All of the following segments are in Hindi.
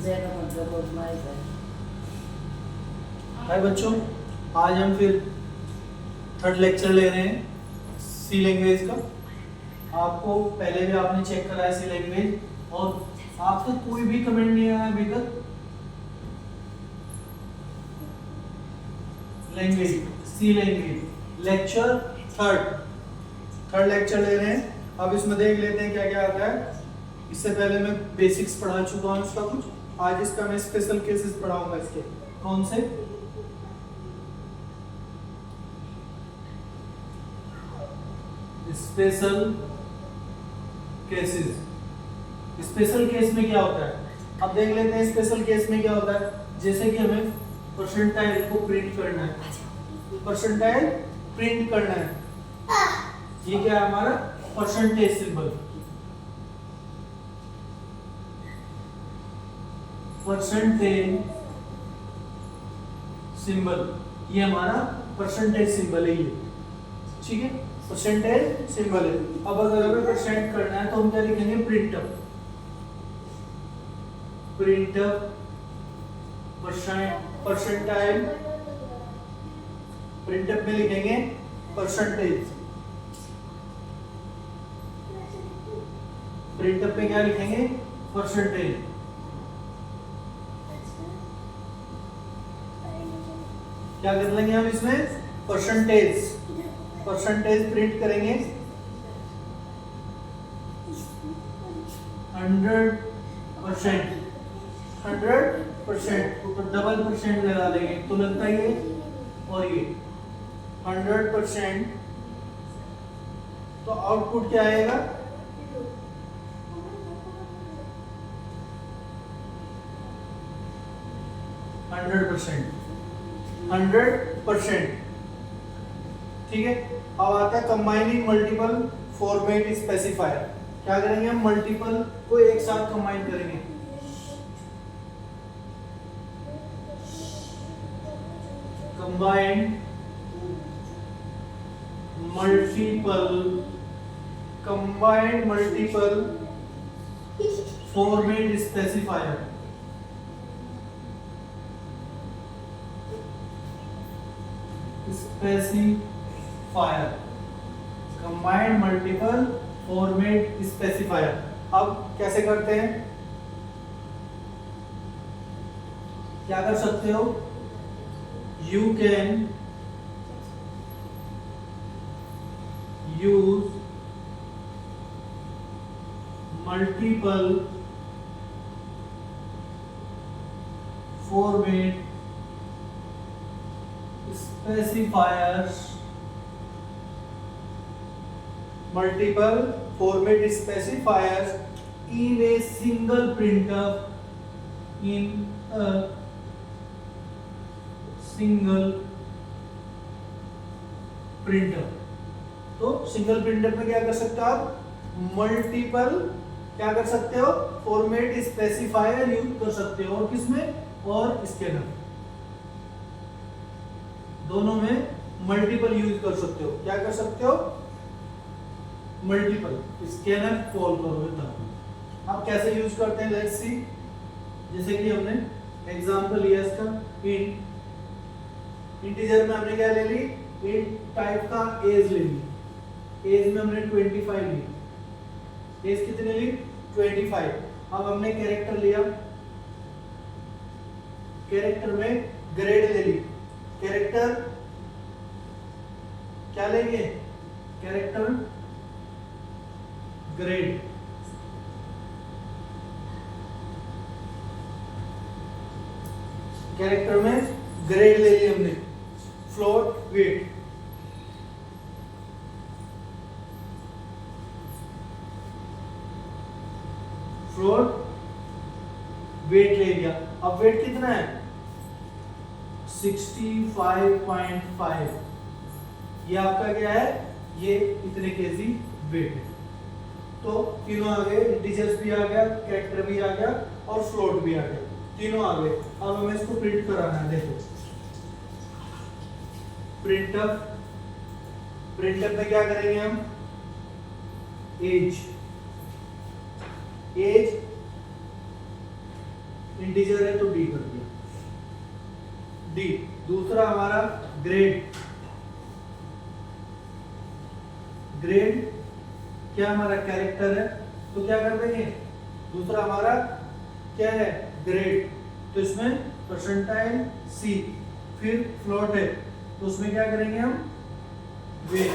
हाय बच्चों, आज हम फिर थर्ड लेक्चर ले रहे हैं सी लैंग्वेज का। आपको पहले भी आपने चेक करा है सी लैंग्वेज, और आपका कोई भी कमेंट नहीं आया अभी तक। लैंग्वेज, सी लैंग्वेज लेक्चर थर्ड लेक्चर ले रहे हैं। अब इसमें देख लेते हैं क्या क्या आता है। इससे पहले मैं बेसिक्स पढ़ा चुका हूँ इसका कुछ, आज इसका मैं स्पेशल केसेस पढ़ाऊंगा। इसके कौन से? Special cases. स्पेशल केस में क्या होता है, अब देख लेते हैं स्पेशल केस में क्या होता है। जैसे कि हमें परसेंटाइल को प्रिंट करना है, परसेंटाइल प्रिंट करना है। ये क्या है हमारा परसेंटेज सिंबल, परसेंटेज सिंबल, ये हमारा परसेंटेज सिंबल है ये, ठीक है, परसेंटेज सिंबल है। अब अगर हमें परसेंट करना है तो हम क्या लिखेंगे? प्रिंटअप, प्रिंटअप परसेंटाइल, प्रिंटअप में लिखेंगे परसेंटेज, प्रिंटअप में क्या लिखेंगे? परसेंटेज। क्या कर लेंगे हम इसमें? परसेंटेज, परसेंटेज प्रिंट करेंगे 100%, 100% ऊपर डबल परसेंट लगा देंगे तो लगता है ये और ये 100%। तो आउटपुट क्या आएगा? 100%, ठीक है। अब आता है कंबाइनिंग मल्टीपल फॉर्मेट स्पेसिफायर। क्या करेंगे हम? मल्टीपल को एक साथ कंबाइन करेंगे। Combined multiple format specifier, combined multiple format specifier. अब कैसे करते हैं? क्या कर सकते हो? You can use multiple format specifiers, multiple format specifiers in a single printf, in a single printer। तो सिंगल प्रिंटर में क्या कर सकते हो आप? मल्टीपल क्या कर सकते हो? फॉर्मेट स्पेसिफायर यूज कर सकते हो। और किसमें? और स्कैनर, दोनों में मल्टीपल यूज कर सकते हो। क्या कर सकते हो? मल्टीपल। स्कैनर कॉल करोगे तब। आप कैसे यूज करते हैं? Let's see. जैसे कि हमने एग्जांपल लिया इसका, इंटीजर में हमने क्या ले ली? इंट टाइप का एज ले ली। एज में हमने 25 ली। एज कितने ली? 25। अब हमने कैरेक्टर लिया, कैरेक्टर में ग्रेड ले ली। कैरेक्टर क्या लेंगे? कैरेक्टर ग्रेड, कैरेक्टर में ग्रेड ले ली हमने। फ्लोट वेट, फ्लोट वेट ले लिया। अब वेट कितना है? 65.5। ये आपका क्या है? ये इतने केजी वेट है। तो तीनों आ गए, इंटीजर्स भी आ गया, कैरेक्टर भी आ गया और फ्लोट भी आ गया, तीनों आ गए। अब हमें इसको प्रिंट कराना है। देखो प्रिंटअप, प्रिंटअप में क्या करेंगे हम? एज, एज इंटीजर है तो डी कर दिया, डी। दूसरा हमारा ग्रेड, ग्रेड क्या हमारा कैरेक्टर है तो क्या कर देंगे, दूसरा हमारा क्या है ग्रेड, तो इसमें परसेंटाइल सी, फिर फ्लोट है तो उसमें क्या करेंगे हम वेट,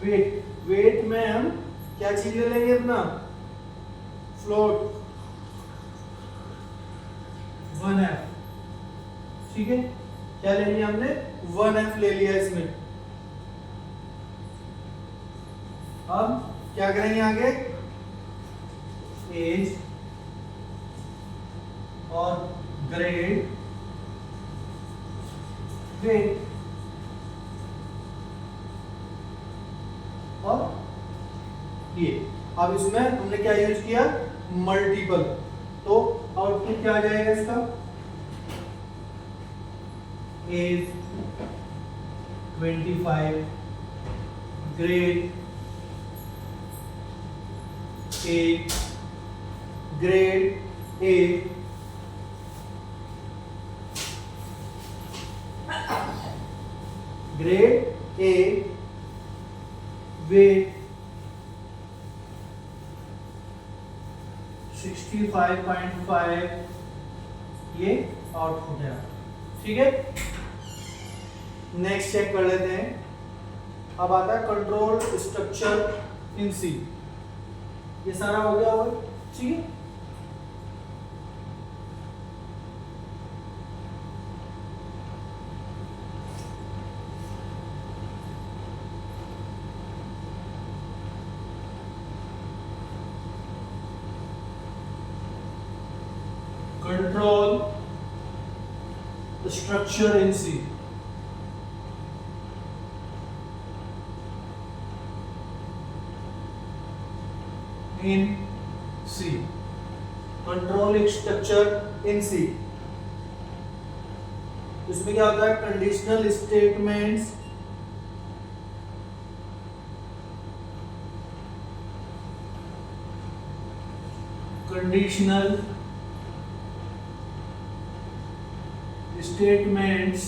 वेट, वेट में हम क्या चीज ले लेंगे अपना फ्लोट 1f, ठीक है, क्या ले लिया हमने 1f ले लिया इसमें। अब क्या करेंगे आगे, एज और ग्रेड, वेट और ये। अब इसमें हमने क्या यूज किया मल्टीपल, तो आउटपुट क्या आ जाएगा इसका, age 25, grade A, grade A, grade A, weight 65.5, ये आउटपुट है, ठीक है। नेक्स्ट चेक कर लेते हैं। अब आता है कंट्रोल स्ट्रक्चर इन सी, ये सारा हो गया होगा, ठीक है। Control the structure in C. In C. Control its structure in C. इसमें क्या होता है कंडीशनल स्टेटमेंट्स, कंडीशनल स्टेटमेंट्स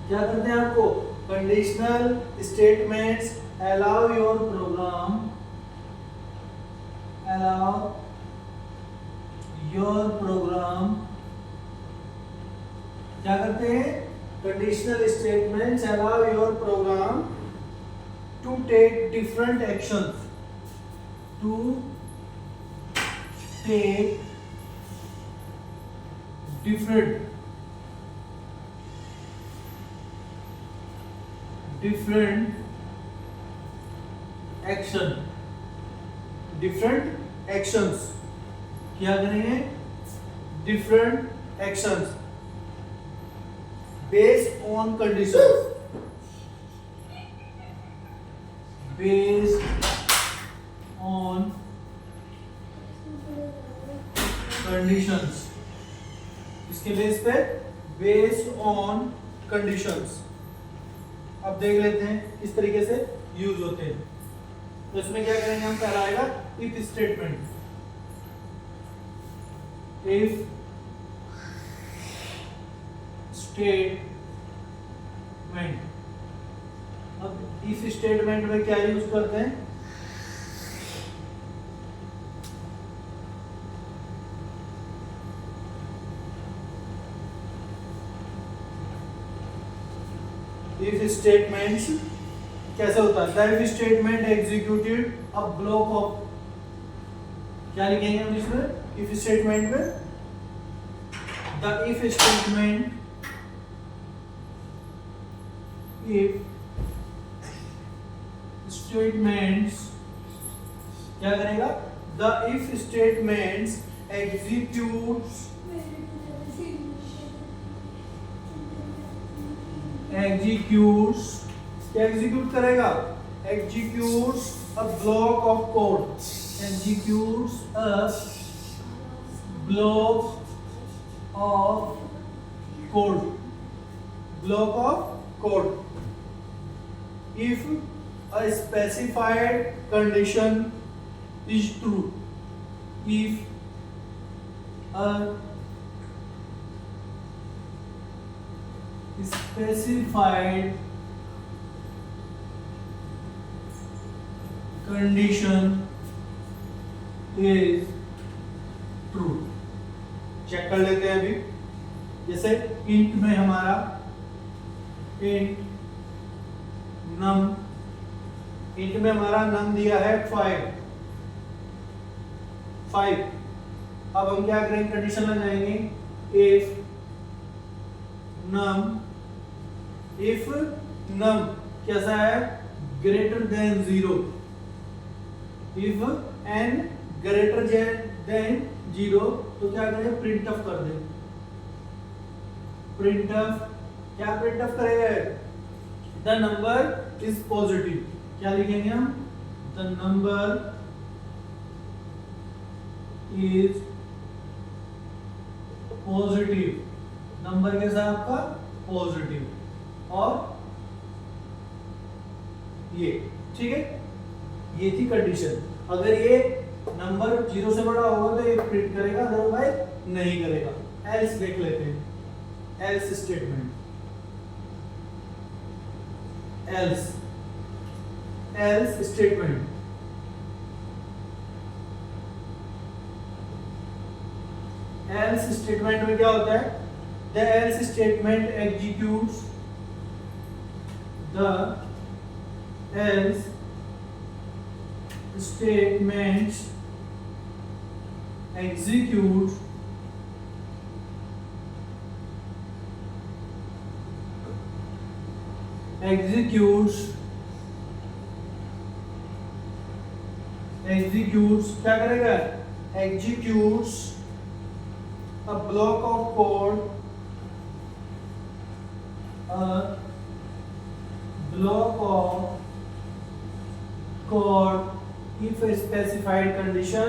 क्या करते हैं आपको, conditional statements allow your program, allow your program, क्या करते हैं conditional statements allow your program to take different actions, to take different action, different actions, क्या करेंगे different actions based on conditions, based on conditions, इसके बेस पे बेस्ड ऑन कंडीशंस। अब देख लेते हैं किस तरीके से यूज होते हैं। तो इसमें क्या करेंगे हम, पहला आएगा इफ स्टेटमेंट, इफ स्टेटमेंट। अब इफ स्टेटमेंट में क्या यूज करते हैं, इफ स्टेटमेंट्स कैसे होता है, the if statement executed a block of, क्या लिखेंगे हम इसमें इफ स्टेटमेंट में, the if statement, if statements क्या करेगा, द इफ स्टेटमेंट्स एग्जीक्यूट्स क्या एग्जीक्यूट करेगा, executes a block of code, executes a block of code, block of code if a specified condition is true, if a specified condition is true। Check कर लेते हैं अभी। जैसे इंट में हमारा इंट नम दिया है 5। अब हम क्या करेंगे, कंडीशन लगाएंगे इफ नम कैसा है, greater than 0। If n greater than 0 तो क्या करें, प्रिंट ऑफ कर दें। प्रिंट ऑफ क्या प्रिंट ऑफ करेगा, द नंबर इज पॉजिटिव। क्या लिखेंगे हम, the number is positive. Number कैसा है आपका, पॉजिटिव। और ये ठीक है, ये थी कंडीशन। अगर ये नंबर 0 से बड़ा होगा तो ये प्रिंट करेगा, अदरवाइज नहीं करेगा। एल्स देख लेते हैं, else statement. Else statement else statement में क्या होता है, the L's statement executes the L's statements execute executes क्या करेगा, executes a block of code if a specified condition,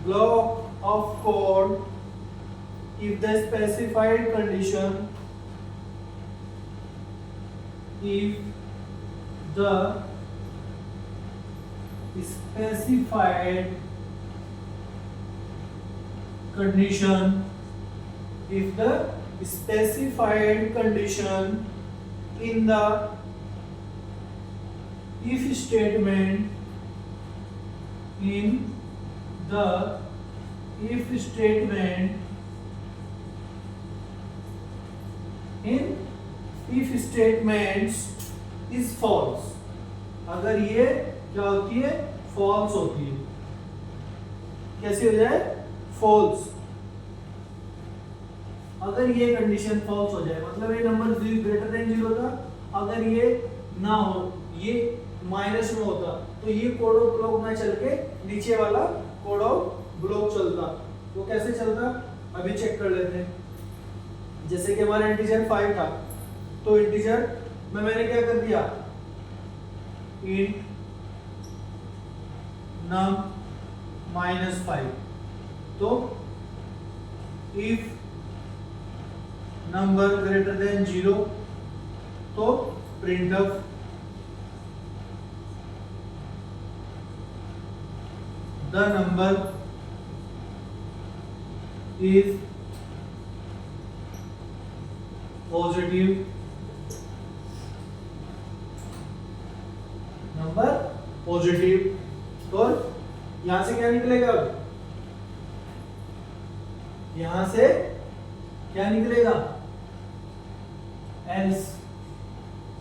block of code if the specified condition, if the specified condition, if the specified condition in the if statement in the if statement in if statements is false। अगर ये क्या होती है, false होती है। कैसे हो जाए, false। अगर ये कंडीशन false हो जाए, मतलब ये नंबर ग्रेटर देन 0 था, अगर ये ना हो, ये माइनस में होता, तो ये कोड ऑफ ब्लॉक ना चल के नीचे वाला कोड ऑफ ब्लॉक चलता। वो कैसे चलता, अभी चेक कर लेते हैं। जैसे कि हमारा इंटीजर 5 था, तो इंटीजर में मैंने क्या कर दिया, इंट नम -5। तो इफ नंबर ग्रेटर देन 0 तो print of the number is positive, number positive. तो यहां से क्या निकलेगा, यहां से क्या निकलेगा, एल्स।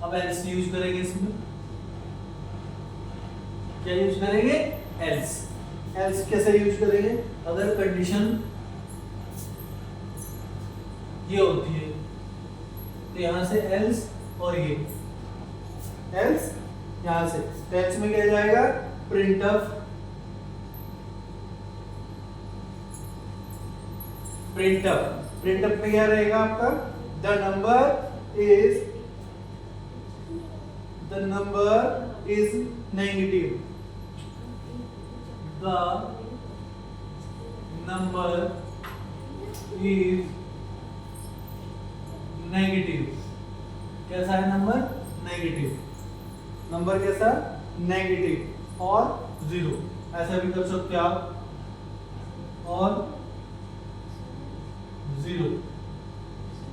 अब एल्स यूज करेंगे, इसमें क्या यूज करेंगे, एल्स। एल्स कैसे यूज करेंगे, अगर कंडीशन ये होती है तो यहां से एल्स, और ये एल्स यहां से, तो एल्स में क्या जाएगा, प्रिंट ऑफ में क्या रहेगा आपका, the number is negative, the number is negative। कैसा है नंबर, नेगेटिव। नंबर कैसा, नेगेटिव। और 0, ऐसा भी कर सकते हो आप, और 0।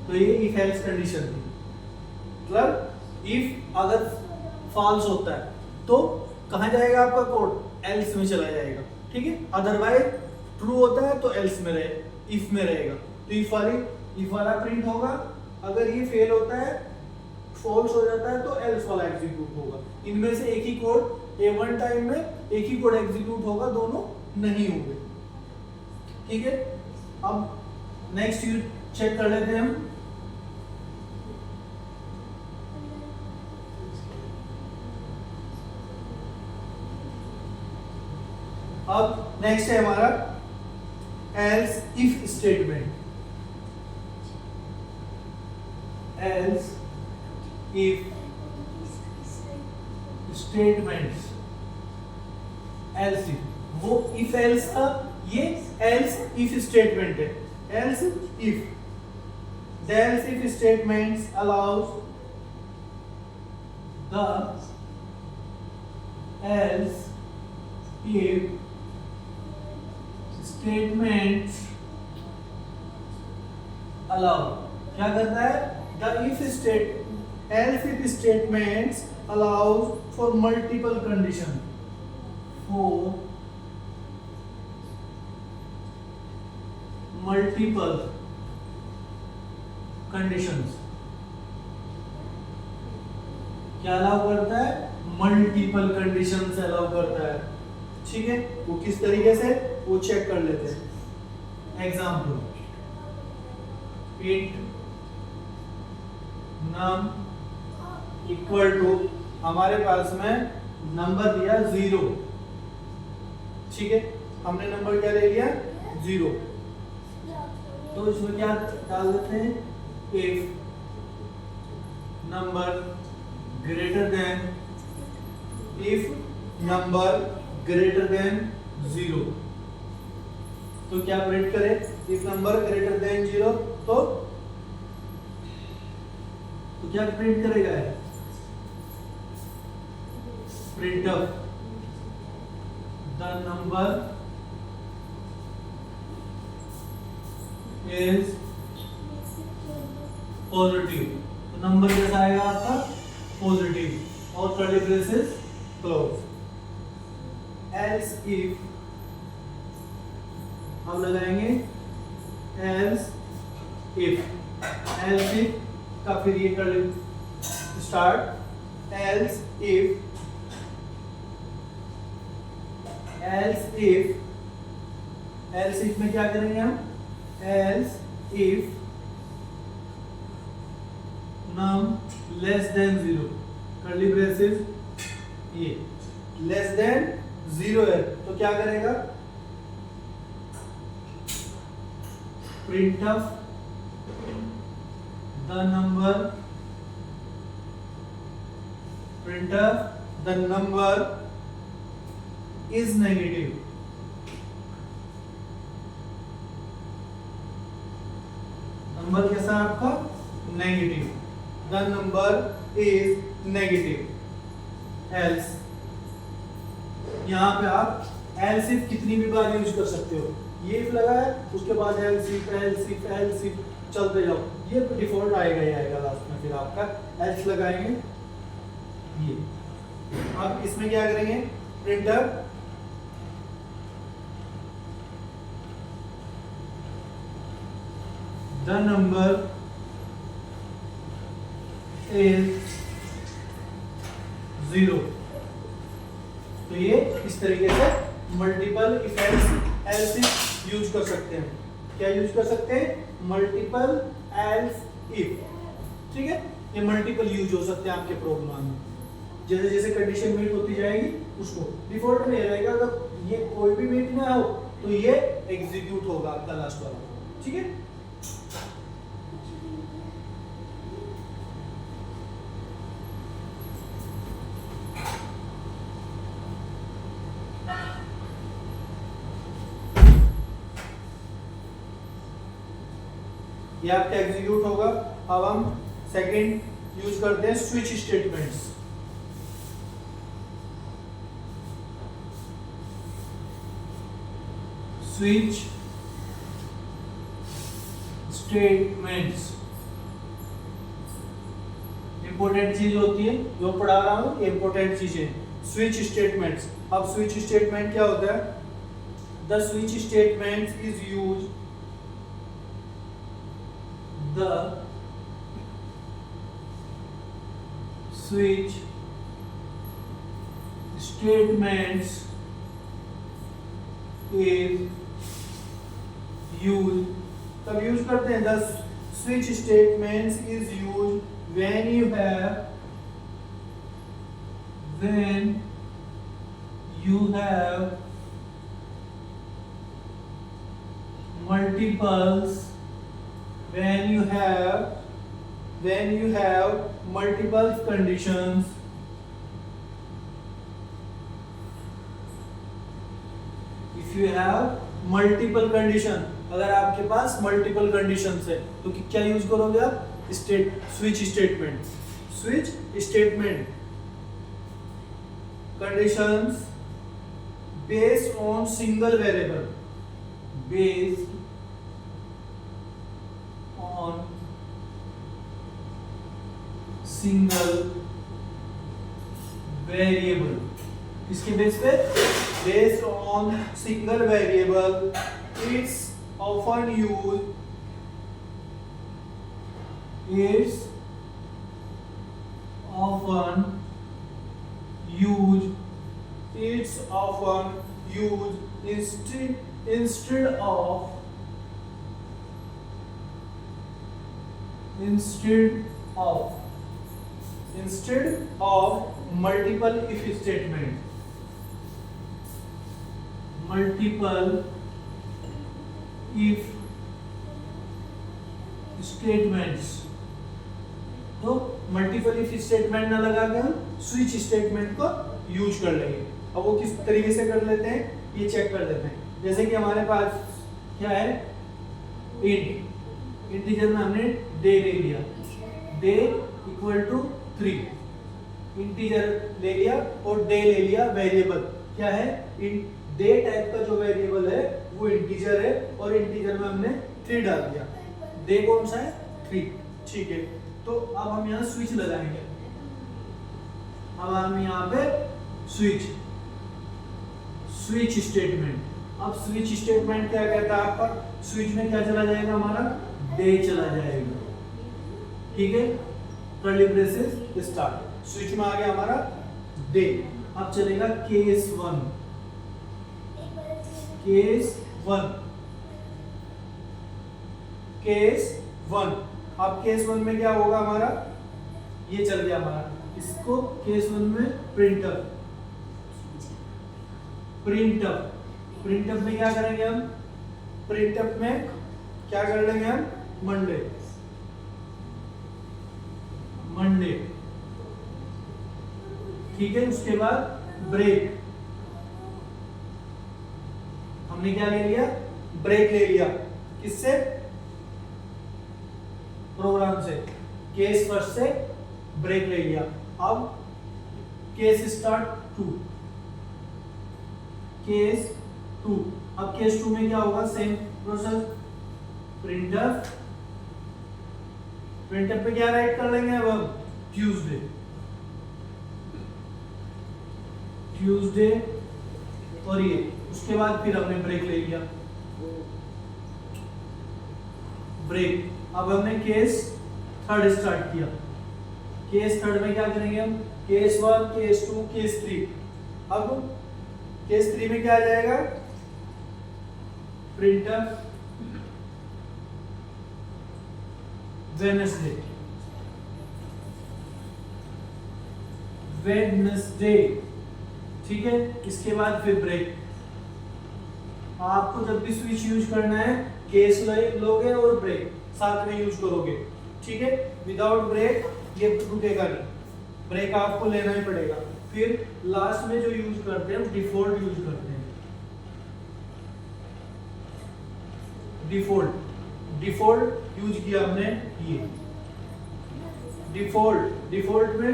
तो ये इफ एल्स कंडीशन थी। मतलब इफ अगर फॉल्स होता है तो कहाँ जाएगा आपका कोड, एल्स में चला जाएगा, ठीक है। अदरवाइज ट्रू होता है तो एल्स में रहे, इफ में रहेगा। तो इफ वाला प्रिंट होगा, अगर ये फेल होता है, फॉल्स हो जाता है, तो एल्स वाला एग्जीक्यूट होगा। इनमें से एक ही कोड वन टाइम में एक ही कोड एग्जीक्यूट होगा, दोनों नहीं होंगे, ठीक है। अब नेक्स्ट यूज चेक कर लेते हैं हम। अब नेक्स्ट है हमारा else if statement. Else if statements, else if, वो इफ एल्स था, ये एल्स इफ स्टेटमेंट है। Else if, the else if statements allows the else if statements allow, क्या करता है, the if state else if statements allows for multiple condition, for multiple conditions, क्या अलाउ करता है, मल्टीपल कंडीशंस अलाउ करता है, ठीक है। वो किस तरीके से, वो चेक कर लेते हैं। Example, int num equal to, हमारे पास में नंबर दिया 0, ठीक है। हमने नंबर क्या ले लिया, 0। तो इसमें क्या डाल देते हैं, if number greater than 0, तो क्या प्रिंट करें, if number greater than 0, तो क्या प्रिंट करेगा, print of the number is positive. तो नंबर कैसा आएगा आपका, पॉजिटिव, और curly braces close. Else if, हम लगाएंगे एल्स इफ, एल्स इफ का फिर ये कर्ली स्टार्ट, एल्स इफ में क्या करेंगे हम, else if num less than 0, curly braces, ये लेस देन 0 है, तो क्या करेगा, print of the number is negative. Number कैसा है आपका, negative, the number is negative, else, यहाँ पे आप else if कितनी भी बार यूज कर सकते हो, ये if लगा है, उसके बाद else if चलते जाओ, ये डिफॉल्ट आएगा ही आएगा लास्ट में, फिर आपका else लगाएंगे ये। अब इसमें क्या करेंगे, प्रिंटर the number is 0। तो ये इस तरीके से multiple if else if use कर सकते हैं। क्या यूज कर सकते हैं, मल्टीपल एल्स इफ, ठीक है। ये मल्टीपल यूज हो सकते हैं आपके प्रोग्राम में, जैसे जैसे कंडीशन मीट होती जाएगी उसको डिफॉल्ट में रहेगा, अगर ये कोई भी मीट ना हो तो ये एग्जीक्यूट होगा आपका लास्ट वाला, ठीक है। ये आपका एग्जीक्यूट होगा। अब हम सेकंड यूज करते हैं switch statements. Switch statements. Important चीज होती है जो पढ़ा रहा हूं, इंपॉर्टेंट चीजें। Switch statements. अब स्विच स्टेटमेंट क्या होता है? The switch statement is use the switch statements is used, तब यूज करते हैं। the switch statements is used when you have multiples, when you have multiple conditions if you have multiple condition, अगर आपके पास multiple conditions है तो क्या यूज करोगे आप? Switch statement. Switch statement conditions based on single variable, based on single variable। किसके बेस पे? based on single variable, it's often used instead of multiple if statement। multiple if statements, तो मल्टीपल इफ स्टेटमेंट ना लगा के हम स्विच स्टेटमेंट को यूज कर लेंगे। अब वो किस तरीके से कर लेते हैं ये चेक कर लेते हैं। जैसे कि हमारे पास क्या है? इंट, इंटीजर में हमने डे ले लिया, डे इक्वल टू 3, इंटीजर ले लिया और डे ले लिया वेरिएबल। क्या है? डे टाइप का जो वेरिएबल है वो इंटीजर है और इंटीजर में हमने 3 डाल दिया। डे कौन सा है? 3। ठीक है, तो अब हम यहाँ स्विच लगाएंगे। अब हम यहाँ पे स्विच स्टेटमेंट। अब स्विच स्टेटमेंट क्या कहता है आपका? स्विच में क्या चला जाएगा? हमारा डे चला जाएगा। ठीक है, कर्ली ब्रेसेस स्टार्ट। स्विच में आ गया हमारा डे। अब चलेगा केस 1। अब केस 1 में क्या होगा हमारा? ये चल गया हमारा। इसको केस 1 में प्रिंटअप में क्या करेंगे हम? प्रिंटअप में क्या कर लेंगे हम? मंडे। ठीक है, उसके बाद ब्रेक। हमने क्या ले लिया? ब्रेक ले लिया। किससे? प्रोग्राम से। केस फर्स्ट से ब्रेक ले लिया। अब केस स्टार्ट 2। केस 2। अब केस 2 में क्या होगा? Same process. प्रिंटफ पे क्या राइट कर लेंगे अब हम? ट्यूसडे और ये। उसके बाद फिर हमने ब्रेक ले लिया। ब्रेक। अब हमने केस 3 स्टार्ट किया। केस 3 में क्या करेंगे हम? Case 1, case 2, case 3। अब केस 3 में क्या आ जाएगा? Printf Wednesday. ठीक है, इसके बाद फिर ब्रेक। आपको जब भी स्विच यूज करना है केस लोगे और ब्रेक साथ में यूज करोगे। ठीक है, विदाउट ब्रेक ये रुकेगा नहीं, ब्रेक आपको लेना ही पड़ेगा। फिर लास्ट में जो यूज करते हैं डिफॉल्ट यूज करते हैं। डिफॉल्ट यूज किया हमने ये। डिफॉल्ट में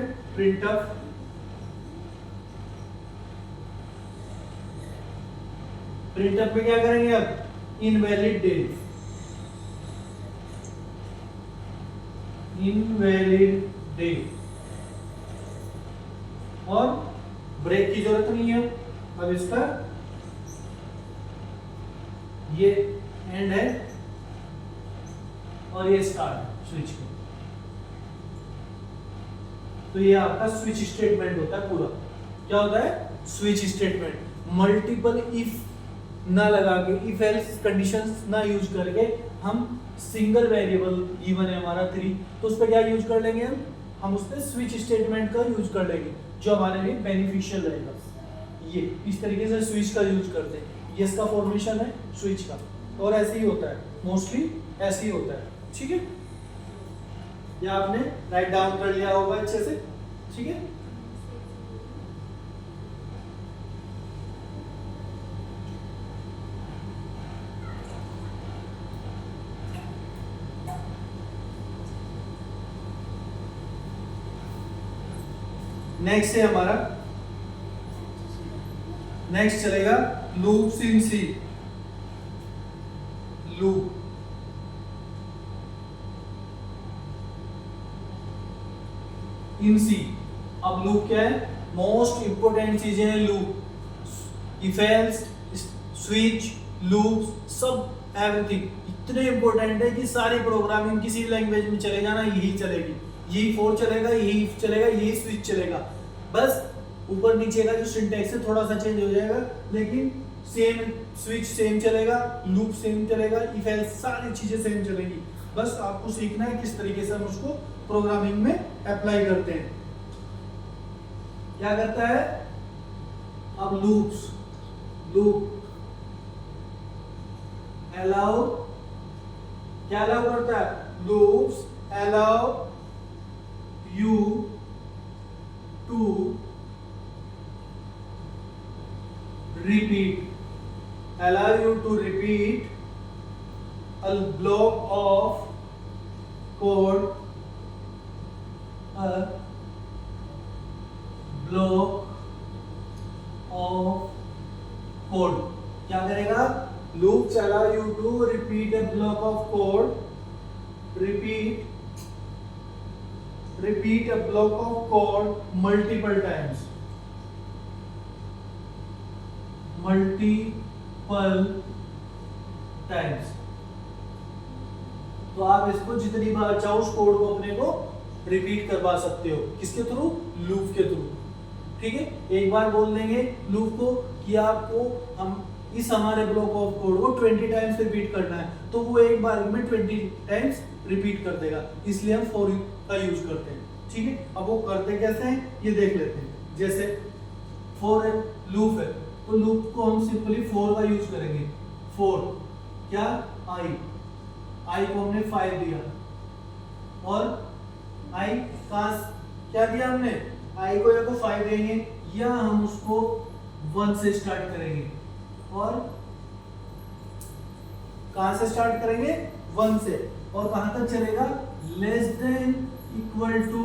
प्रिंटअप में क्या करेंगे अब इनवैलिड डेज, इनवैलिड डे, और ब्रेक की जरूरत नहीं है। अब इसका ये एंड है और ये स्टार्ट स्विच का। तो ये आपका स्विच स्टेटमेंट होता है पूरा। क्या होता है स्विच स्टेटमेंट। मल्टीपल इफ ना लगा के, इफ एल्स कंडीशंस ना यूज करके हम सिंगल वेरिएबल गिवन है हमारा 3, तो उस पर क्या यूज कर लेंगे हम उस पर स्विच स्टेटमेंट का यूज कर लेंगे जो हमारे लिए बेनिफिशियल रहेगा। ये इस तरीके से स्विच का यूज करते हैं। ये इसका फॉर्मेशन है स्विच का, और ऐसे ही होता है, मोस्टली ऐसे ही होता है। ठीक है, ये आपने राइट डाउन कर लिया होगा अच्छे से। ठीक है, नेक्स्ट है हमारा, नेक्स्ट चलेगा loops in C. Loop in सी। अब लूप क्या है, मोस्ट इंपोर्टेंट चीजें हैं loop. If else, switch, loop, सब एवरीथिंग इतने इंपॉर्टेंट है कि सारी प्रोग्रामिंग किसी लैंग्वेज में चले जाना यही चलेगी। यही फॉर चलेगा, यही इफ चलेगा, यही स्विच चलेगा। बस ऊपर नीचे का जो सिंटैक्स है थोड़ा सा चेंज हो जाएगा, लेकिन सेम स्विच सेम चलेगा, लूप सेम चलेगा, इफ एल्स सारी चीजें सेम चलेगी। बस आपको सीखना है किस तरीके से हम उसको प्रोग्रामिंग में अप्लाई करते हैं। क्या करता है अब लूप्स, लूप अलाउ, क्या अलाउ करता है, loops allow you to repeat, allow you to repeat a block of code, a block of code। क्या करेगा, loops allow you to repeat a block of code, repeat a block of code multiple times, multiple times. तो आप इसको जितनी बार चाहो उस कोड को अपने को रिपीट करवा सकते हो। किसके थ्रू, लूप के थ्रू। ठीक है, एक बार बोल देंगे लूप को कि आपको हम इस हमारे ब्लॉक ऑफ कोड को 20 टाइम्स रिपीट करना है, तो वो एक बार में 20 टाइम्स रिपीट कर देगा। इसलिए हम फॉर का यूज करते हैं। ठीक है, अब वो करते कैसे हैं ये देख लेते हैं। जैसे फॉर लूप है, तो लूप को हम सिंपली फॉर का यूज करेंगे। फॉर क्या, आई को हमने 5 दिया, और आई का क्या दिया हमने, आई को या तो 5 देंगे या हम उसको 1 से स्टार्ट करेंगे। और कहां से स्टार्ट करेंगे, 1 से, और कहां तक चलेगा, लेस देन इक्वल टू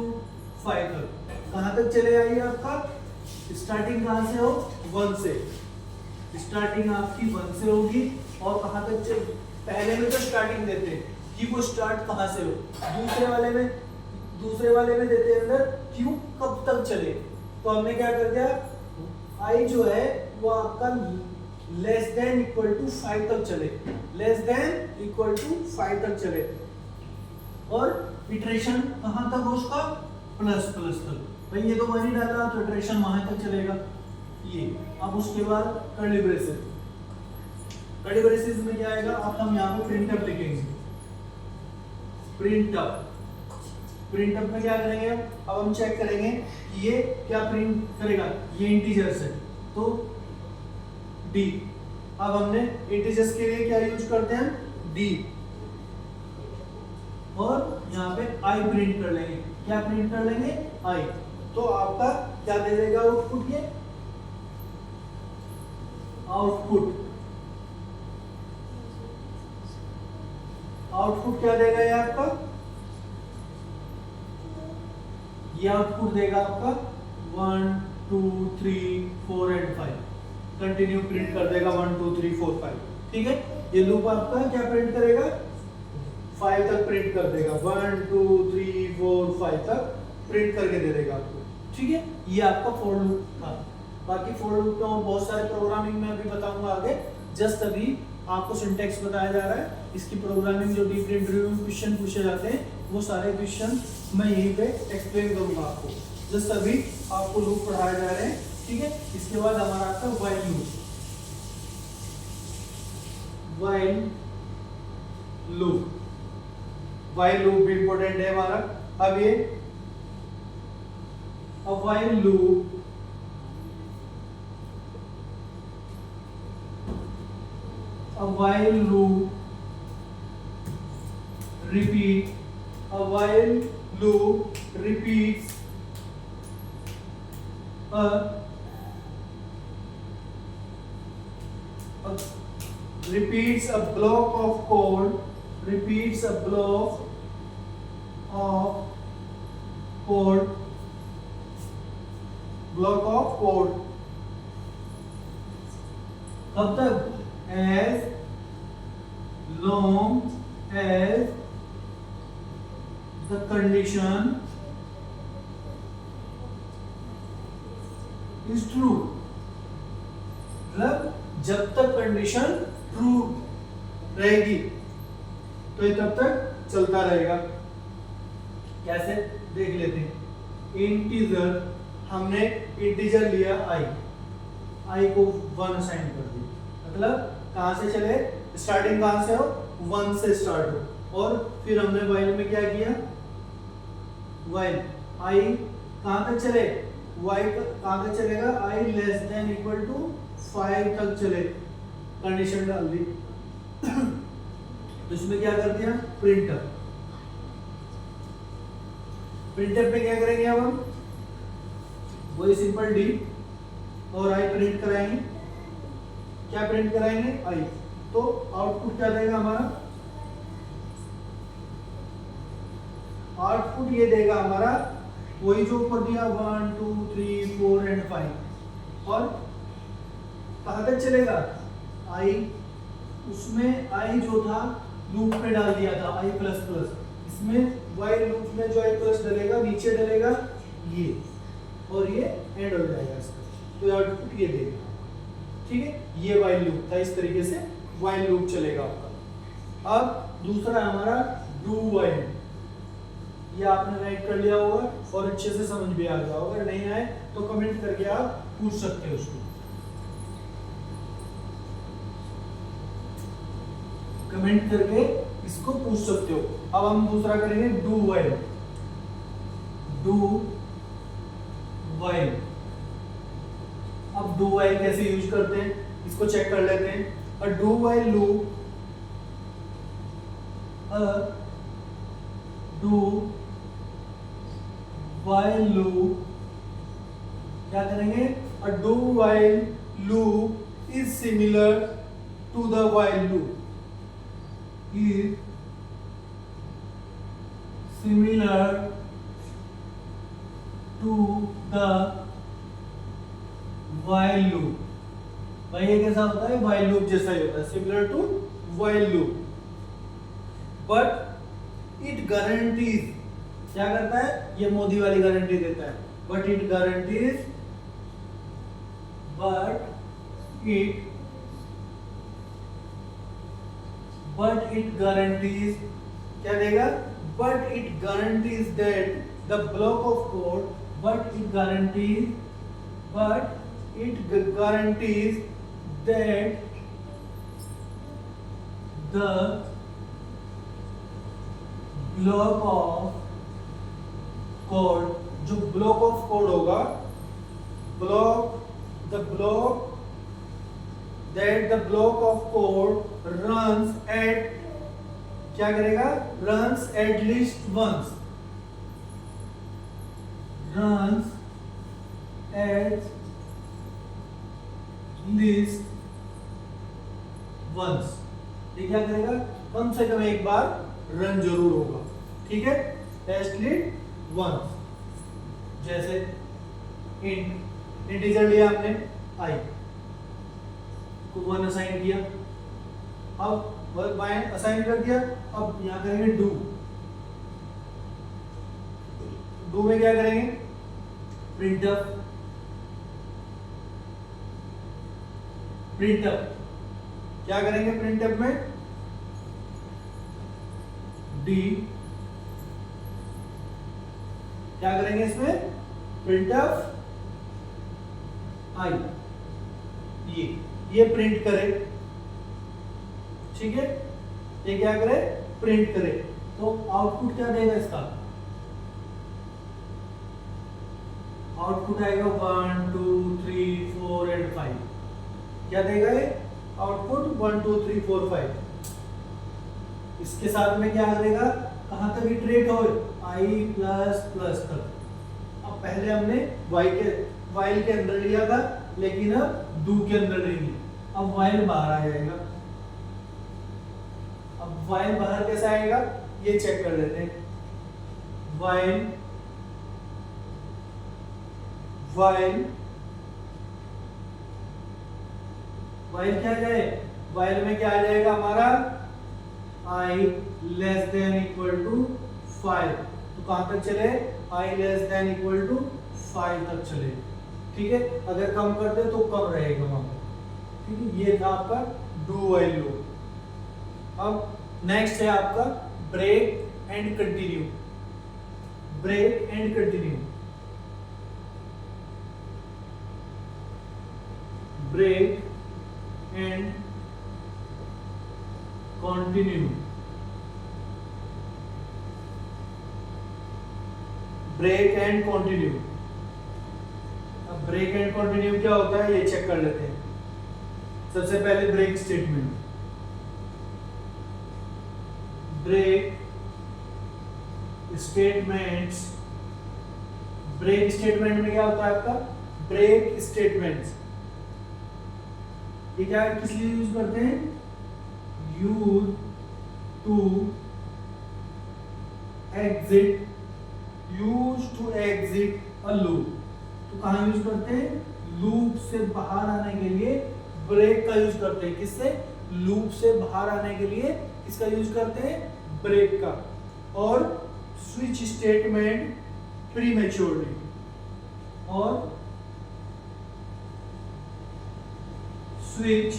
5 तक। कहां तक चलेगा ये आपका, स्टार्टिंग कहां से हो, 1 से। स्टार्टिंग आपकी 1 से होगी, और कहां तक चल, पहले में तो स्टार्टिंग देते हैं कि वो स्टार्ट कहां से हो, दूसरे वाले में देते हैं अंदर कि वो कब तक चले। तो हमने क्या कर दिया, आई जो है वो आपका लेस देन इक्वल टू 5 तक चले, लेस देन इक्वल टू 5 तक चले। और इटरेशन कहां तक हो उसका, प्लस तक। भाई ये तो 1 ही डाला तो इटरेशन वहां तक चलेगा ये। अब उसके बाद कर्ली ब्रेसेस, कर्ली ब्रेसेस में क्या आएगा, अब हम यहाँ पे प्रिंटअप लिखेंगे। प्रिंटअप में क्या करेंगे, अब हम चेक करेंगे कि ये क्या प्रिंट करेगा, ये इंटीजर्स है तो डी। अब हमने इंटीजर्स के लिए क्या यूज करते हैं, डी, और यहाँ पे आई प्रिंट कर लेंगे। क्या प्रिंट कर लेंगे, आई। तो आपका क्या दे देगा आउटपुट, ये आउटपुट क्या देगा ये आपका, ये आउटपुट देगा आपका 1 2 3 4 एंड 5। कंटिन्यू प्रिंट कर देगा 1 2 3 4 5। ठीक है, ये लूप आपका क्या प्रिंट करेगा, 5 तक प्रिंट कर देगा, 1 2 3 4 5 तक प्रिंट करके दे देगा आपको। ठीक है, ये आपका फॉर लूप था। बाकी फॉर लूप में और बहुत सारे प्रोग्रामिंग में अभी बताऊंगा आगे, जस्ट अभी आपको सिंटैक्स बताया जा रहा है। इसकी प्रोग्रामिंग जो डीप इंटरव्यू में क्वेश्चन पूछे जाते हैं वो सारे क्वेश्चन मैं यहीं पे एक्सप्लेन करूंगा आपको। जस्ट अभी आपको लूप पढ़ाए जा रहे हैं। ठीक है, इसके बाद हमारा आता है while loop. While loop, while loop भी इंपॉर्टेंट है हमारा। अब ये while loop while loop repeat, a while loop repeats a repeats a block of code, repeats a block of code, block of code कब तक, as long as the condition is true, मतलब जब तक कंडीशन ट्रू रहेगी तो ये तब तक चलता रहेगा। कैसे देख लेते हैं। इंटीजर, हमने इंटीजर लिया आई को 1 असाइन कर दिया, मतलब कहां से चले, स्टार्टिंग कहां से हो, 1 से स्टार्ट हो। और फिर हमने व्हाइल में क्या किया, व्हाइल आई कहां तक चले, वाई कहां तक चलेगा, आई लेस देन इक्वल टू 5 तक चले, कंडीशन डाल दी। तो इसमें क्या कर दिया, प्रिंटअप। प्रिंटअप में क्या करेंगे अब हम, वही सिंपल डी और आई प्रिंट कराएंगे। क्या प्रिंट कराएंगे, आई। तो आउटपुट क्या देगा हमारा, आउटपुट ये देगा हमारा वही जो ऊपर दिया 1 2 3 4 एंड 5। और कहां तक चलेगा, आई, उसमें आई जो था लूप में डाल दिया था आई प्लस प्लस, इसमें व्हाइल लूप में जो आई प्लस डलेगा नीचे डलेगा ये, और ये एंड हो जाएगा इसका, तो आउटपुट ये देगा। ठीक है, ये व्हाइल लूप था, इस तरीके से व्हाइल लूप चलेगा आपका। अब दूसरा हमारा डू व्हाइल, ये आपने राइट कर लिया होगा और अच्छे से समझ भी आ गया होगा, अगर नहीं आए तो कमेंट करके आप पूछ सकते हो उसको, कमेंट करके इसको पूछ सकते हो। अब हम दूसरा करेंगे डू व्हाइल। डू व्हाइल, अब डू व्हाइल कैसे यूज करते हैं इसको चेक कर लेते हैं। A do while loop, do while loop क्या करेंगे, a do while loop is similar to the while loop, is similar to the while loop। भाई ये कैसा होता है, while loop जैसा ही होता है, similar to while loop, but it guarantees, क्या करता है, ये मोदी वाली गारंटी देता है, but it guarantees, but it guarantees, क्या देगा, but it guarantees that the block of code, but it guarantees that the block of code, जो block of code होगा, that the block of code runs at, क्या करेगा, runs at least once, runs at least once, ये क्या करेगा, कम से कम एक बार रन जरूर होगा। ठीक है, at least once। जैसे इंटीजर लिया आपने आई, को 1 असाइन किया, अब y असाइन कर दिया। अब यहाँ करेंगे डू। डू में क्या करेंगे, प्रिंटफ। प्रिंटफ क्या करेंगे, प्रिंटफ में डी क्या करेंगे, इसमें प्रिंटफ आई, ये प्रिंट करे, ठीक है, ये क्या करे, प्रिंट करे। तो आउटपुट क्या देगा इसका, आउटपुट आएगा 1 2 3 4 एंड 5। क्या देगा ये आउटपुट 1 2 3 4 5। इसके साथ में क्या करेगा, कहां तक इटरेट हो, i प्लस प्लस तक। अब पहले हमने while के अंदर लिया था, लेकिन अब do के अंदर लेंगे। अब while बाहर आ जाएगा। अब while बाहर कैसे आएगा, ये चेक कर लेते हैं। while क्या जाए, while में क्या आ जाएगा हमारा, i less than equal to 5। तो कहां तक चले, i less than equal to 5 तक चले, ठीक है। अगर कम कर दे तो कम रहेगा वहां पर, ठीक है। ये था आपका डू व्हाइल लूप। अब नेक्स्ट है आपका break and continue. Break and continue, break and continue, break and continue. अब ब्रेक एंड कंटिन्यू क्या होता है, ये चेक कर लेते हैं। सबसे पहले break statement. Break statements, break statement में क्या होता है आपका, ब्रेक स्टेटमेंट्स। ये क्या किस लिए यूज करते हैं, use to exit, use to exit a loop. तो कहां यूज करते हैं, लूप से बाहर आने के लिए ब्रेक का यूज करते हैं। किससे, लूप से बाहर आने के लिए किसका यूज करते हैं, ब्रेक का। और स्विच स्टेटमेंट प्रीमेच्योरली, और switch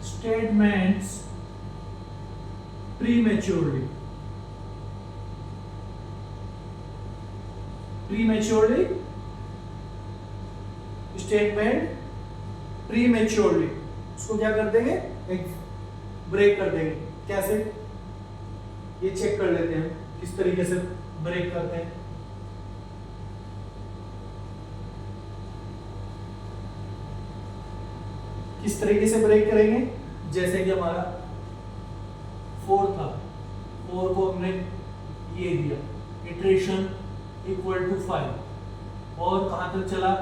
statements prematurely, prematurely statement prematurely, उसको क्या कर देंगे, एक ब्रेक कर देंगे। कैसे, ये चेक कर लेते हैं किस तरीके से ब्रेक करते हैं। किस तरीके से ब्रेक करेंगे, जैसे कि हमारा 4 था, 4 को हमने ये दिया, इटरेशन इक्वल टू 5, और कहां तक चला,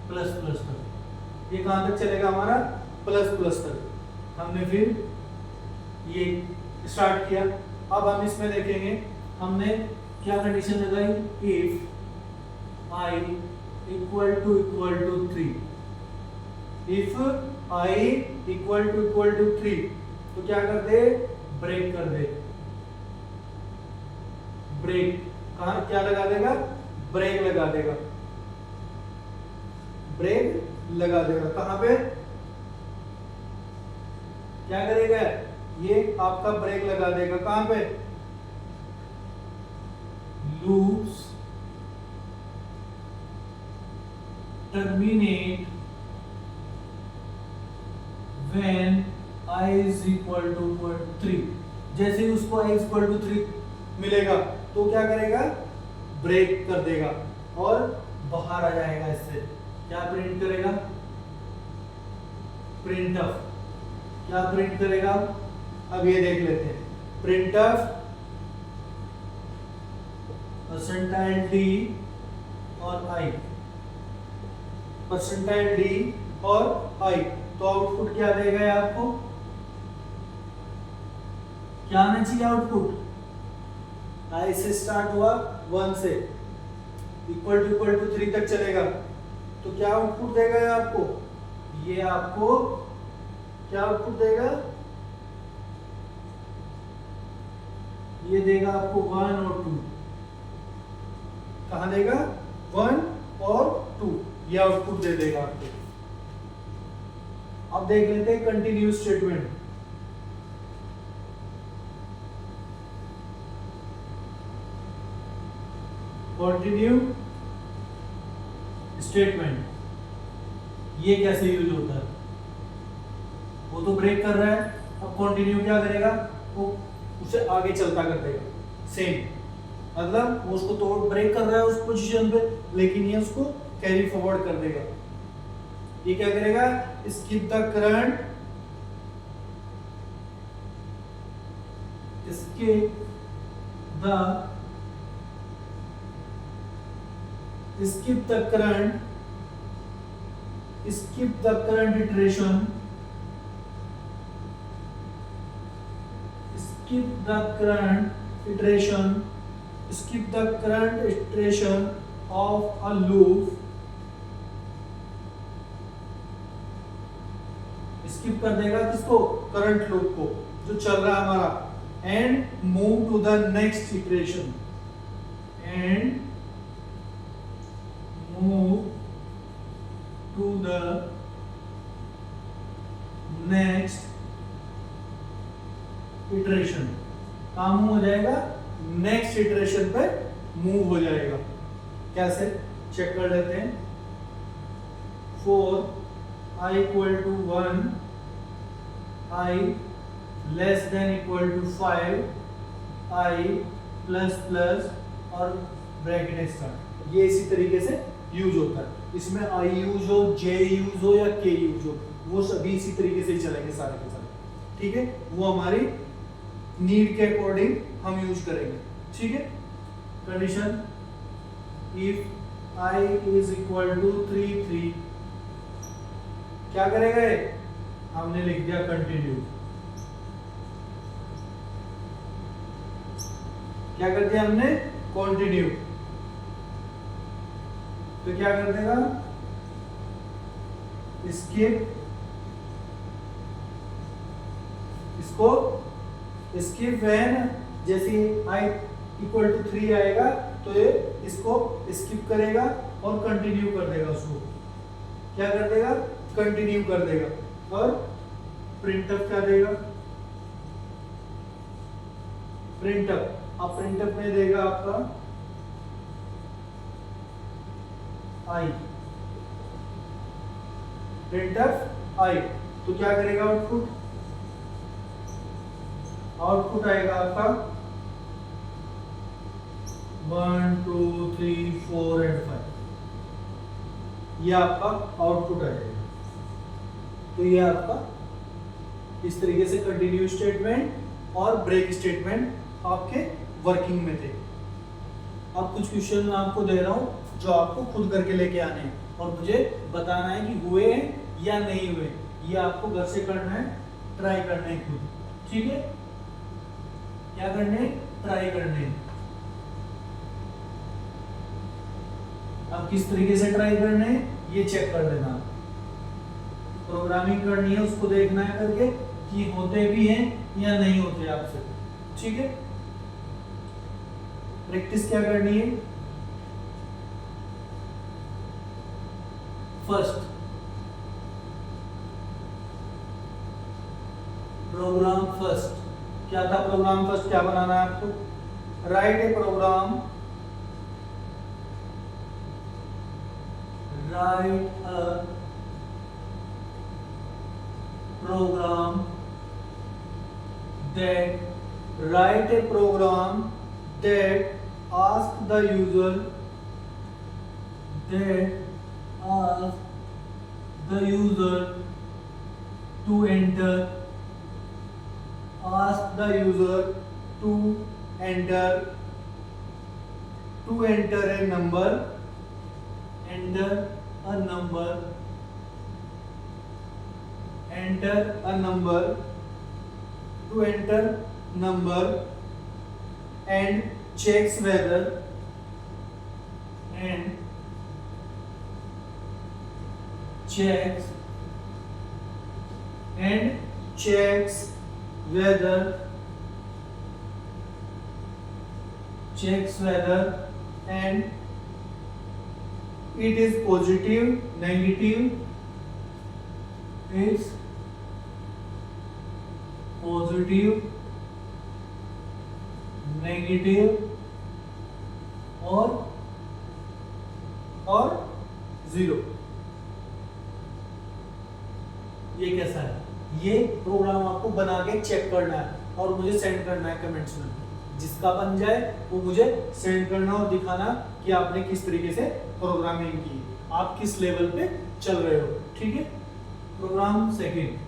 प्लस प्लस तक। ये कहां तक चलेगा हमारा, प्लस प्लस तक। हमने फिर ये स्टार्ट किया। अब हम इसमें देखेंगे हमने क्या कंडीशन लगाई, if i equal to 3, if i equal to 3, तो क्या कर दे, ब्रेक कर दे। ब्रेक कहां, क्या लगा देगा, ब्रेक लगा देगा, ब्रेक लगा देगा। कहां पे, क्या करेगा, ये आपका ब्रेक लगा देगा। कहां पे, loops terminate when i is equal to 3। जैसे ही उसको i is equal to 3 मिलेगा तो क्या करेगा, ब्रेक कर देगा और बाहर आ जाएगा। इससे क्या प्रिंट करेगा, प्रिंटफ। क्या प्रिंट करेगा, अब ये देख लेते हैं। प्रिंटफ परसेंटाइल डी और आई, परसेंटाइल डी और आई, तो आउटपुट क्या देगा आपको, क्या आना चाहिए आउटपुट, आई से स्टार्ट हुआ 1 से इक्वल टू 3 तक चलेगा, तो क्या आउटपुट देगा आपको, ये आपको क्या आउटपुट देगा, ये देगा आपको 1 और 2। कहां देगा, 1 और 2, ये आउटपुट दे देगा आपको। अब देख लेते हैं कंटिन्यूस स्टेटमेंट। कंटिन्यू स्टेटमेंट ये कैसे यूज होता है, वो तो ब्रेक कर रहा है, अब कंटिन्यू क्या करेगा, वो उसे आगे चलता कर देगा सेम, मतलब वो उसको तोड़ ब्रेक कर रहा है उस पोजीशन पे, लेकिन ये उसको कैरी फॉरवर्ड कर देगा। ये क्या करेगा, skip the current, skip the current iteration, skip the current iteration of a loop, skip कर देगा किसको, करंट लूप को जो चल रहा है हमारा, and move to the next iteration, and move to the next iteration। काम मूव हो जाएगा, नेक्स्ट इटरेशन पे मूव हो जाएगा। कैसे चेक कर लेते हैं, for I equal to 1, I less than equal to 5, I plus plus और ब्रैकेट स्टार्ट, ये इसी तरीके से यूज होता है। इसमें आई यूज हो, जे यूज हो या के यूज हो, वो सभी इसी तरीके से ही चलेंगे सारे के सारे, ठीक है। वो हमारी नीड के अकॉर्डिंग हम यूज करेंगे, ठीक है। Condition if I is equal to 3 3, क्या करेगा ये, हमने लिख दिया कंटिन्यू, क्या कर दिया हमने, कंटिन्यू। तो क्या कर देगा, स्किप, इसको स्किप व्हेन, जैसे आई इक्वल टू 3 आएगा तो ये इसको स्किप करेगा और कंटिन्यू कर देगा, उसको क्या कर देगा, कंटिन्यू कर देगा। और प्रिंटअप क्या देगा, प्रिंटअप, अब प्रिंटअप में देगा आपका आई, प्रिंटअप आई, तो क्या करेगा, आउटपुट आएगा आपका 1 2 3 4 एंड 5, ये आपका आउटपुट आएगा। तो ये आपका इस तरीके से कंटिन्यू स्टेटमेंट और ब्रेक स्टेटमेंट आपके वर्किंग में थे। अब कुछ क्वेश्चन मैं आपको दे रहा हूं जो आपको खुद करके लेके आने हैं और मुझे बताना है कि हुए या नहीं हुए। ये आपको घर से करना है, ट्राई करना है खुद, ठीक है। क्या करने, ट्राई करने। अब किस तरीके से ट्राई करने हैं ये चेक कर लेना, प्रोग्रामिंग करनी है, उसको देखना है करके कि होते भी हैं या नहीं होते आपसे, ठीक है। प्रैक्टिस क्या करनी है, फर्स्ट प्रोग्राम फर्स्ट, क्या था प्रोग्राम फर्स्ट, क्या बनाना है आपको, write a program, write a program that write a program that ask the user to enter a number, enter a number and checks whether and checks whether and it is positive, negative, is positive, negative और जीरो। ये कैसा है? ये प्रोग्राम आपको बना के चेक करना है और मुझे सेंड करना है कमेंट्स में। जिसका बन जाए वो मुझे सेंड करना और दिखाना कि आपने किस तरीके से प्रोग्रामिंग की, आप किस लेवल पे चल रहे हो। ठीक है। प्रोग्राम सेकंड,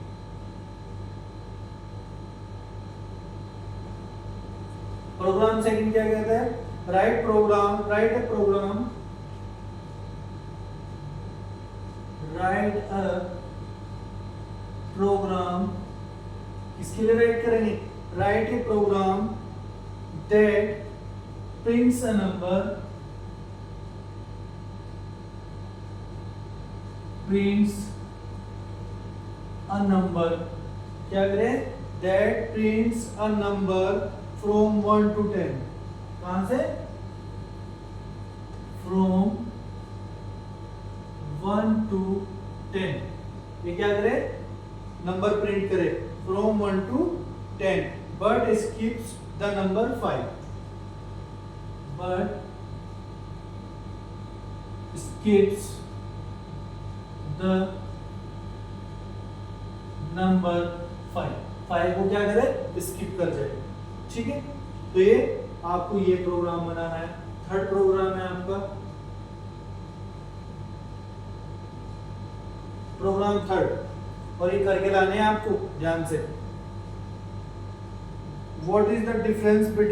क्या कहता है? राइट ए प्रोग्राम किसके लिए राइट करेंगे? Write a program that prints a number, क्या करें? that prints a number from 1 to 10। कहां से? from 1 to 10। ये क्या करे? नंबर प्रिंट करे from 1 to 10 but skips the number 5, but skips the number 5 को क्या करे? स्किप कर जाए। ठीक है। तो ये आपको ये प्रोग्राम बनाना है। थर्ड प्रोग्राम है आपका प्रोग्राम थर्ड, और ये करके लाने हैं आपको ध्यान से। What is the difference between